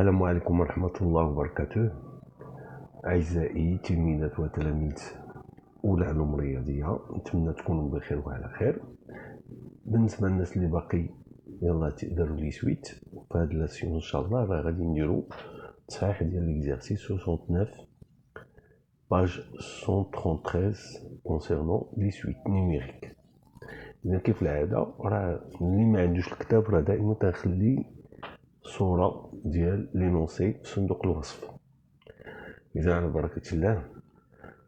السلام عليكم ورحمة الله وبركاته. أعزائي تلميذات وتلاميذ أولى علوم رياضية، نتمنى تكونوا بخير وعلى خير. بالنسبة للناس اللي باقي يلا تقدروا لي سويت في هاد لاسيون إن شاء الله، راه غادي نديرو تصحيح ديال ليكزارسيس 69 باج 173 كونسيرنون لي سويت نيميريك. إذا كيف العادة راه اللي ما عندوش الكتاب راه دائما تنخلي صورة ديال لينونسي في صندوق الوصف. إذا على بركة الله،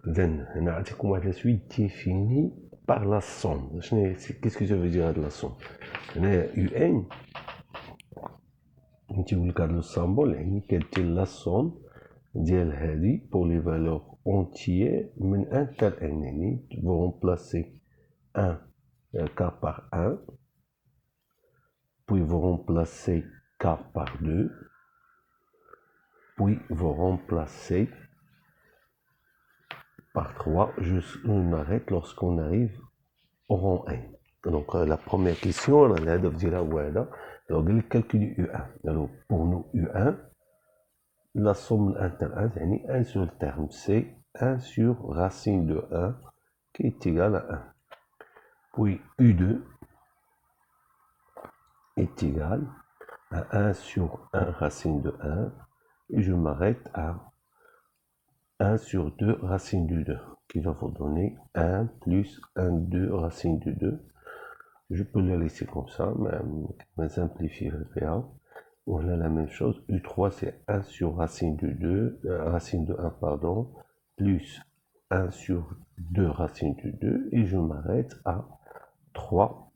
إذا هنا عطيكم واحد لاسويت ديفيني باغ لا سوم. شنو كيسكو سا فو دير هاد لا سوم؟ هنايا يو ان تيقول لك هاد لو سامبول يعني كدير لا سوم ديال هادي بور لي فالور اونتيير من ان تال ان، يعني فو رومبلاسي ان كا باغ ان puis vous remplacez k par 2, puis vous remplacez par 3, on arrête lorsqu'on arrive au rang 1. Donc la première question, on a dire voilà, alors le calcul du U1. Alors pour nous U1, la somme inter 1, c'est 1 sur le terme, c'est 1 sur racine de 1 qui est égal à 1. Puis U2 est égal à 1 sur 1 racine de 1, et je m'arrête à 1 sur 2 racine de 2, qui va vous donner 1 plus 1, 2 racine de 2. Je peux le laisser comme ça, mais simplifier le PA. Voilà la même chose. U3, c'est 1 sur racine de 2, racine de 1, pardon, plus 1 sur 2 racine de 2, et je m'arrête à 3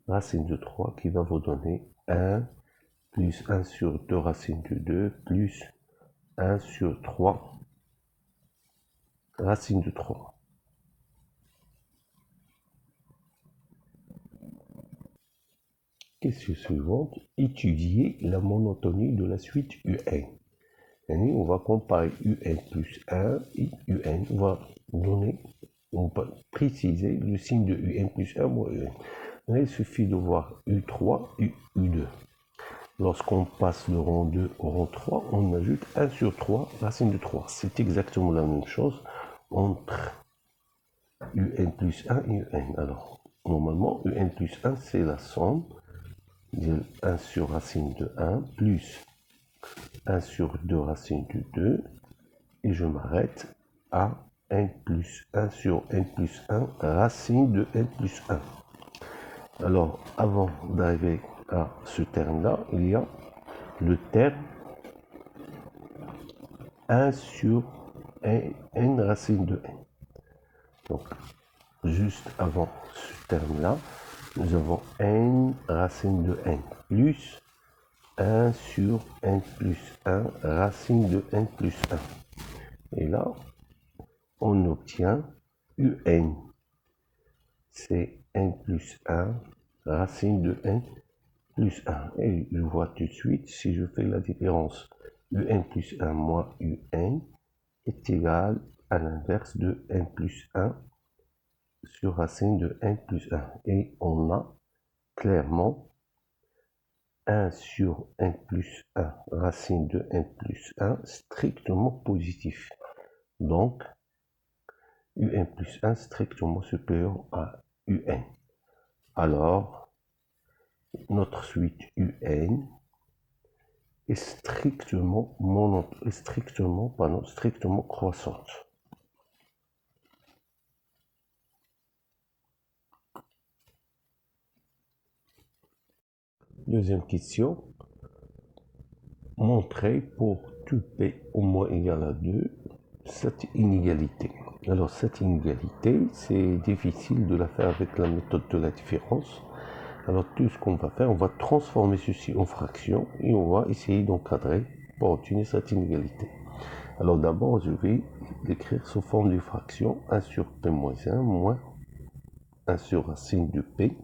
racine de 3, qui va vous donner 1 plus 1 sur 2 racine de 2, plus 1 sur 3 racine de 3. Question suivante, étudier la monotonie de la suite UN. Et on va comparer UN plus 1 et UN. On va donner, on va préciser le signe de UN plus 1 moins UN. Là, il suffit de voir U3 et U2. Lorsqu'on passe le rang 2 au rang 3, on ajoute 1 sur 3 racine de 3. C'est exactement la même chose entre UN plus 1 et UN. Alors, normalement, UN plus 1, c'est la somme de 1 sur racine de 1 plus 1 sur 2 racine de 2, et je m'arrête à n plus 1 sur n plus 1 racine de n plus 1. Alors, avant d'arriver à ce terme-là, il y a le terme 1 sur n racine de n. Donc, juste avant ce terme-là, nous avons n racine de n plus 1 sur n plus 1 racine de n plus 1. Et là, on obtient UN. C'est n plus 1 racine de n plus 1. Et je vois tout de suite, si je fais la différence, UN plus 1 moins UN est égal à l'inverse de n plus 1 sur racine de n plus 1. Et on a clairement 1 sur n plus 1 racine de n plus 1 strictement positif. Donc, UN plus 1 strictement supérieur à UN. Alors, notre suite UN est strictement croissante. Deuxième question. Montrer pour tout P au moins égal à 2 cette inégalité. Alors cette inégalité, c'est difficile de la faire avec la méthode de la différence. Alors tout ce qu'on va faire, on va transformer ceci en fraction et on va essayer d'encadrer pour obtenir cette inégalité. Alors d'abord, je vais l'écrire sous forme de fraction 1 sur P moins 1 moins 1 sur racine de P.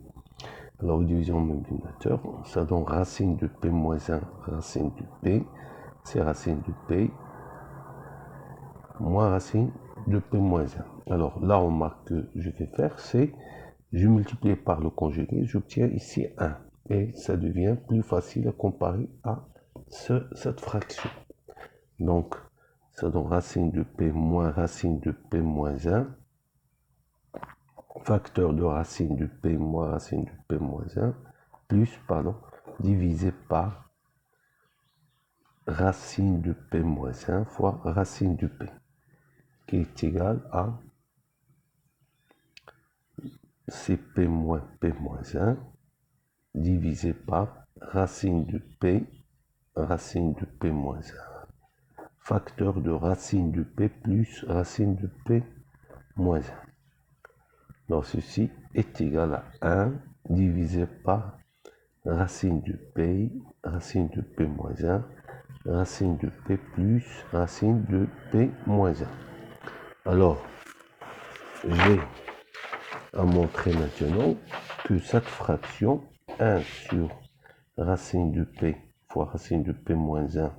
Alors division au même dénominateur, ça donne racine de P moins 1 racine de P, c'est racine de P moins racine de P moins 1. Alors la remarque que je vais faire, c'est je multiplie par le conjugué, j'obtiens ici 1. Et ça devient plus facile à comparer à cette fraction. Donc, ça donne racine de P moins racine de P moins 1, facteur de racine de P moins racine de P moins 1, plus, pardon, divisé par racine de P moins 1 fois racine de P, qui est égal à CP moins P moins 1, divisé par racine de P moins 1, facteur de racine de P plus racine de P moins 1. Donc ceci est égal à 1 divisé par racine de P moins 1, racine de P plus racine de P moins 1. Alors, j'ai à montrer maintenant que cette fraction 1 sur racine de P fois racine de P moins 1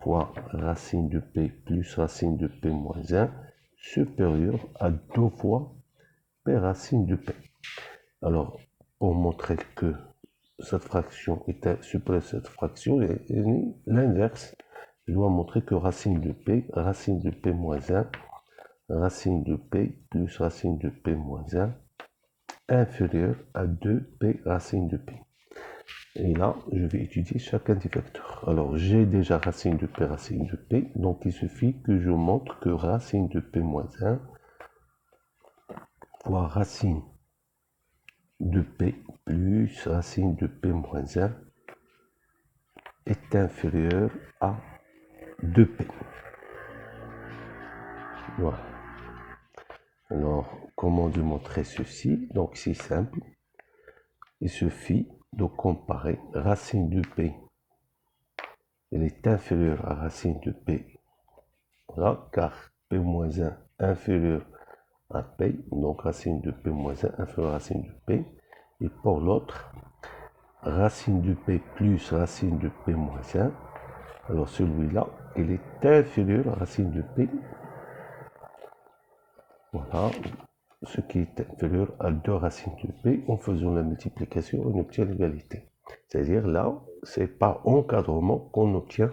fois racine de P plus racine de P moins 1 supérieur à 2 fois P racine de P. Alors, pour montrer que cette fraction est supérieure à cette fraction, et l'inverse, je dois montrer que racine de P moins 1, racine de P plus racine de P moins 1, inférieur à 2P racine de P. Et là, je vais étudier chacun des vecteurs. Alors, j'ai déjà racine de P, donc il suffit que je montre que racine de P moins 1 fois racine de P plus racine de P moins 1 est inférieur à 2P. Voilà. Alors, comment démontrer ceci? Donc, c'est simple. Il suffit de comparer racine de P. Elle est inférieure à racine de P. Voilà, car P moins 1 inférieur à P. Donc, racine de P moins 1 inférieur à racine de P. Et pour l'autre, racine de P plus racine de P moins 1. Alors, celui-là, il est inférieur à racine de P. Voilà, ce qui est inférieur à 2 racines de P. En faisant la multiplication, on obtient l'égalité. C'est-à-dire là, c'est par encadrement qu'on obtient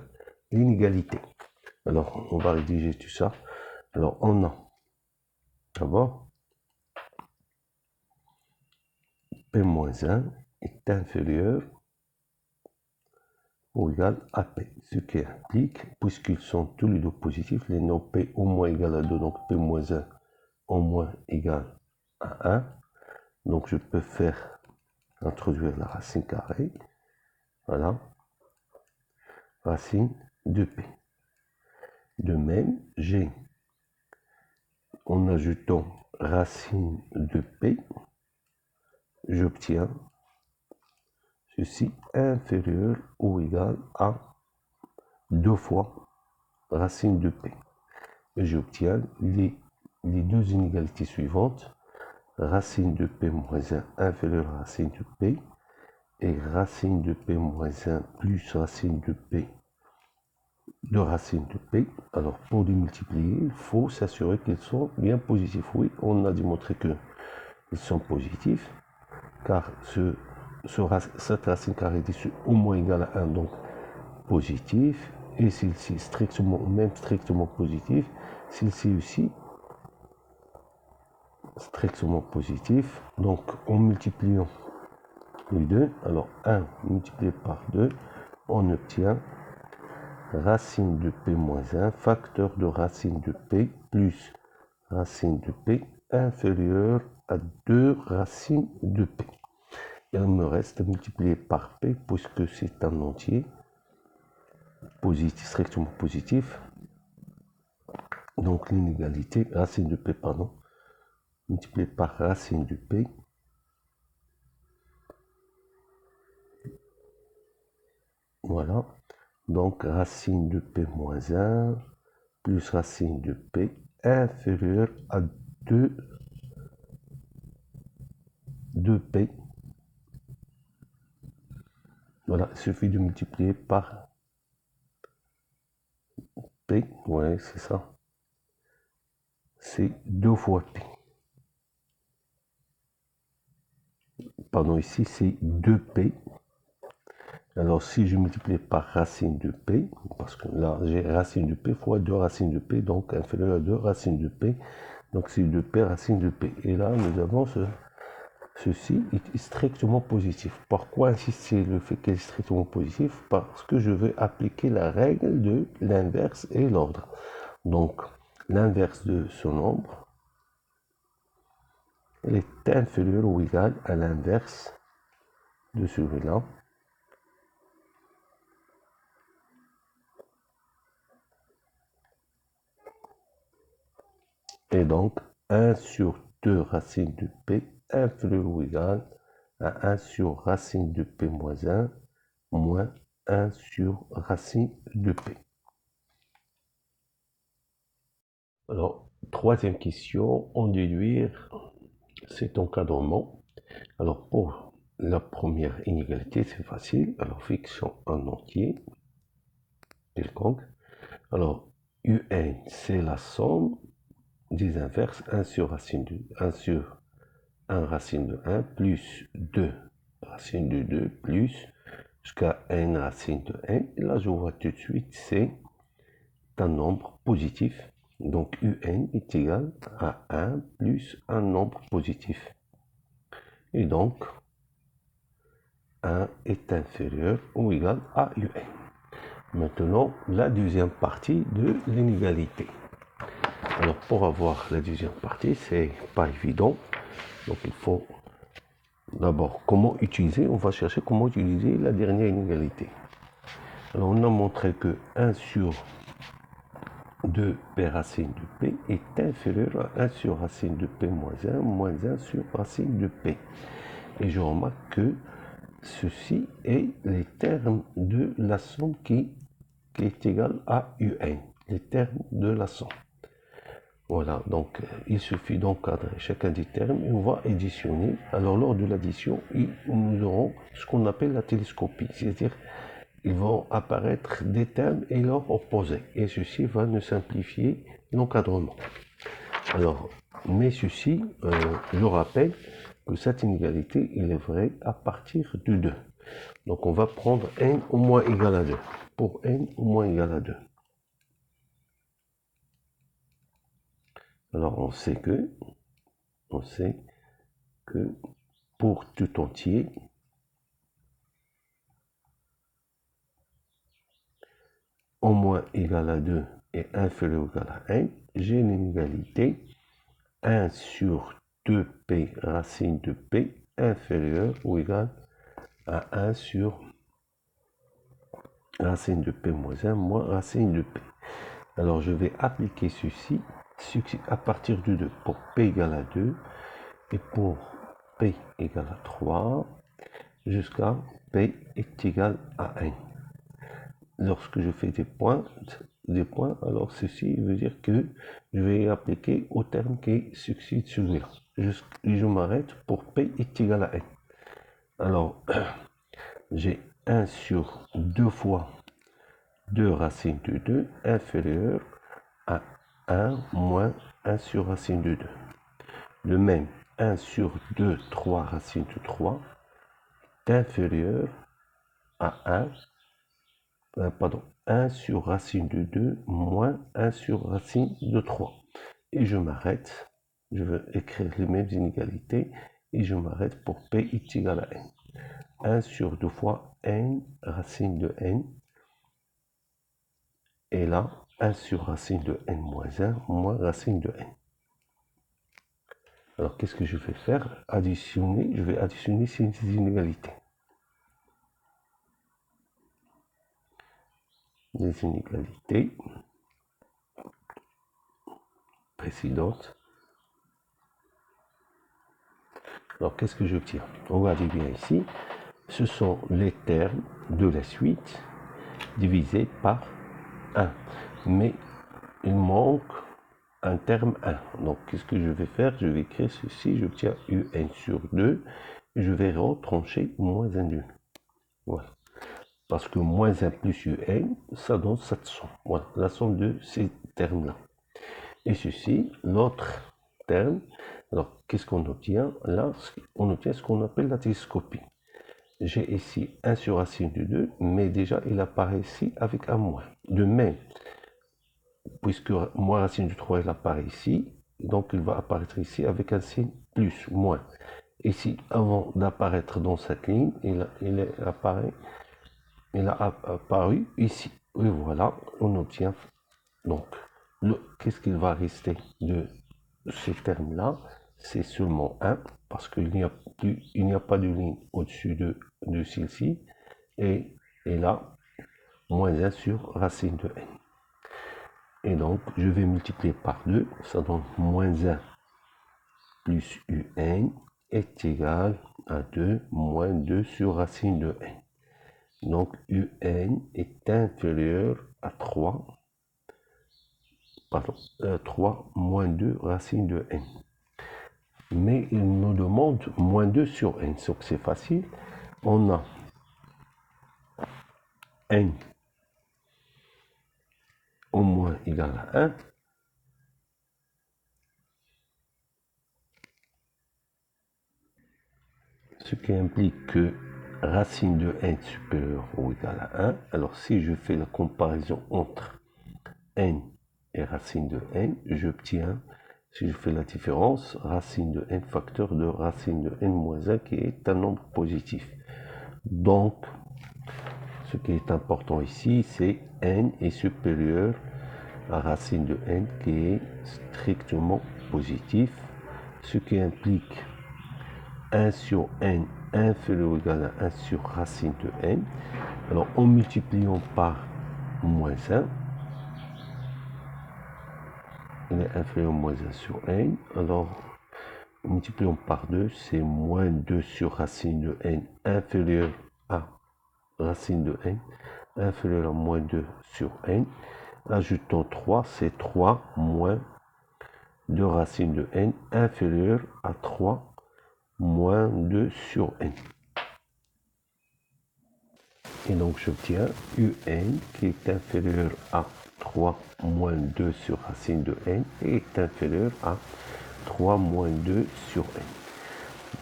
l'inégalité. Alors, on va rédiger tout ça. Alors, on a d'abord P moins 1 est inférieur ou égal à P. Ce qui implique, puisqu'ils sont tous les deux positifs, les noms P au moins égal à 2, donc P moins 1 au moins égal à 1. Donc, je peux faire introduire la racine carrée. Voilà. Racine de P. De même, j'ai, en ajoutant racine de P, j'obtiens ceci inférieur ou égal à 2 fois racine de P. Et j'obtiens les deux inégalités suivantes. Racine de P moins 1 inférieur à racine de P et racine de P moins 1 plus racine de P de racine de P. Alors, pour les multiplier, il faut s'assurer qu'ils sont bien positifs. Oui, on a démontré qu'ils sont positifs, car cette racine carrée est au moins égale à 1, donc positif. Et celle-ci, strictement positif. Celle-ci aussi, strictement positif. Donc, en multipliant les deux, alors 1 multiplié par 2, on obtient racine de P moins 1, facteur de racine de P plus racine de P inférieur à 2 racines de P. Il me reste à multiplier par P puisque c'est un entier positif, strictement positif. Donc l'inégalité, racine de P, pardon, multiplié par racine de P. Voilà. Donc racine de P moins 1 plus racine de P inférieur à 2P. Voilà, il suffit de multiplier par P. Ouais, c'est ça. C'est 2 fois P. Pardon, ici c'est 2P. Alors, si je multiplie par racine de p, parce que là, j'ai racine de p fois 2 racines de p, donc inférieur à 2 racines de p, donc c'est 2p racine de p. Et là, nous avons ceci est strictement positif. Pourquoi insister le fait qu'il est strictement positif? Parce que je vais appliquer la règle de l'inverse et l'ordre. Donc, l'inverse de ce nombre est inférieur ou égal à l'inverse de celui-là. Et donc, 1 sur 2 racine de p inférieur ou égal à 1 sur racine de p moins 1 moins 1 sur racine de p. Alors, troisième question, en déduire cet encadrement. Alors, pour la première inégalité, c'est facile. Alors, fixons un entier quelconque. Alors, UN, c'est la somme des inverses 1 sur racine de 1 sur 1 racine de 1 plus 2 racine de 2 plus jusqu'à n racine de n. Et là, je vois tout de suite, c'est un nombre positif. Donc, UN est égal à 1 plus un nombre positif. Et donc, 1 est inférieur ou égal à UN. Maintenant, la deuxième partie de l'inégalité. Alors, pour avoir la deuxième partie, c'est pas évident. Donc, il faut d'abord comment utiliser. On va chercher comment utiliser la dernière inégalité. Alors, on a montré que 1 sur 2p racine de p est inférieur à 1 sur racine de p moins 1 sur racine de p. Et je remarque que ceci est les termes de la somme qui est égale à UN, les termes de la somme. Voilà, donc il suffit d'encadrer chacun des termes et on va additionner. Alors lors de l'addition, nous aurons ce qu'on appelle la télescopie, c'est-à-dire ils vont apparaître des termes et leurs opposés. Et ceci va nous simplifier l'encadrement. Alors, mais ceci, je rappelle que cette inégalité, il est vrai à partir de 2. Donc on va prendre n au moins égal à 2. Pour n au moins égal à 2. Alors on sait que pour tout entier, au moins égal à 2 et inférieur ou égal à 1, j'ai une inégalité 1 sur 2p racine de p inférieur ou égal à 1 sur racine de p moins 1 moins racine de p. Alors je vais appliquer ceci à partir de 2 pour p égale à 2 et pour p égale à 3 jusqu'à p est égal à 1. Lorsque je fais des points, alors ceci veut dire que je vais appliquer au terme qui succède celui-là. Je m'arrête pour p est égal à 1. Alors, j'ai 1 sur 2 fois 2 racine de 2 inférieur à 1 moins 1 sur racine de 2. De même, 1 sur 2, 3 racine de 3 est inférieur à 1 sur racine de 2 moins 1 sur racine de 3. Et je m'arrête, je vais écrire les mêmes inégalités, et je m'arrête pour p est égal à n. 1 sur 2 fois n racine de n, et là, 1 sur racine de n moins 1 moins racine de n. Alors, qu'est-ce que je vais faire? Additionner, je vais additionner ces inégalités. Les inégalités précédentes. Alors, qu'est-ce que j'obtiens? Regardez bien ici. Ce sont les termes de la suite divisés par 1. Mais il manque un terme 1. Donc, qu'est-ce que je vais faire? Je vais écrire ceci. J'obtiens UN sur 2. Et je vais retrancher moins 1 2. Voilà. Parce que moins 1 plus UN, ça donne cette somme. Voilà, la somme de ces termes-là. Et ceci, l'autre terme. Alors, qu'est-ce qu'on obtient? Là, on obtient ce qu'on appelle la télescopie. j'ai ici 1 sur racine de 2, mais déjà il apparaît ici avec un moins. De même, puisque moins racine de 3 il apparaît ici, donc il va apparaître ici avec un signe plus, moins. Ici, avant d'apparaître dans cette ligne, il a apparu ici. Et voilà, on obtient donc, qu'est-ce qu'il va rester de ce terme-là? C'est seulement 1, parce qu'il n'y a pas de ligne au-dessus de celle-ci, et là, moins 1 sur racine de n. Et donc, je vais multiplier par 2, ça donne moins 1 plus un est égal à 2 moins 2 sur racine de n. Donc, un est inférieur à 3, pardon, 3 moins 2 racine de n. Mais il nous demande moins 2 sur n, donc c'est facile. On a n au moins égal à 1. Ce qui implique que racine de n supérieure ou égale à 1. Alors si je fais la comparaison entre n et racine de n, j'obtiens, si je fais la différence, racine de n facteur de racine de n moins 1 qui est un nombre positif. Donc, ce qui est important ici, c'est n est supérieur à racine de n qui est strictement positif, ce qui implique 1 sur n inférieur ou égal à 1 sur racine de n. Alors, en multipliant par moins 1, il est inférieur à moins 1 sur n. Alors, multiplions par 2, c'est moins 2 sur racine de n inférieur à racine de n, inférieur à moins 2 sur n. Ajoutons 3, c'est 3 moins 2 racine de n inférieur à 3 moins 2 sur n. Et donc j'obtiens un qui est inférieur à 3 moins 2 sur racine de n et est inférieur à 3 moins 2 sur n.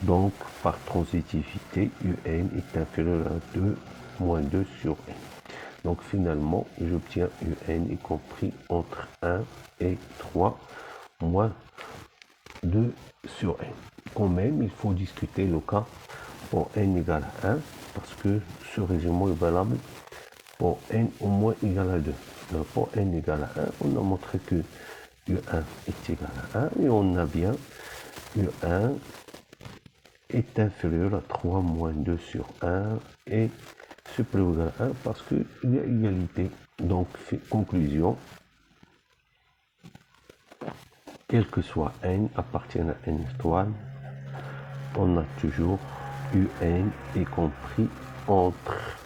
Donc par transitivité, un est inférieur à 2 moins 2 sur n. Donc finalement, j'obtiens un y compris entre 1 et 3 moins 2 sur n. Quand même, il faut discuter le cas pour n égale à 1, parce que ce résumé est valable pour n au moins égal à 2. Donc pour n égale à 1, on a montré que U1 est égal à 1, et on a bien U1 est inférieur à 3 moins 2 sur 1 et supérieur ou égal à 1 parce qu'il y a égalité. Donc, conclusion, quel que soit n appartient à n étoile, on a toujours un y compris entre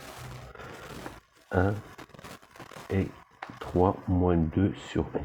1 et 3 moins 2 sur n.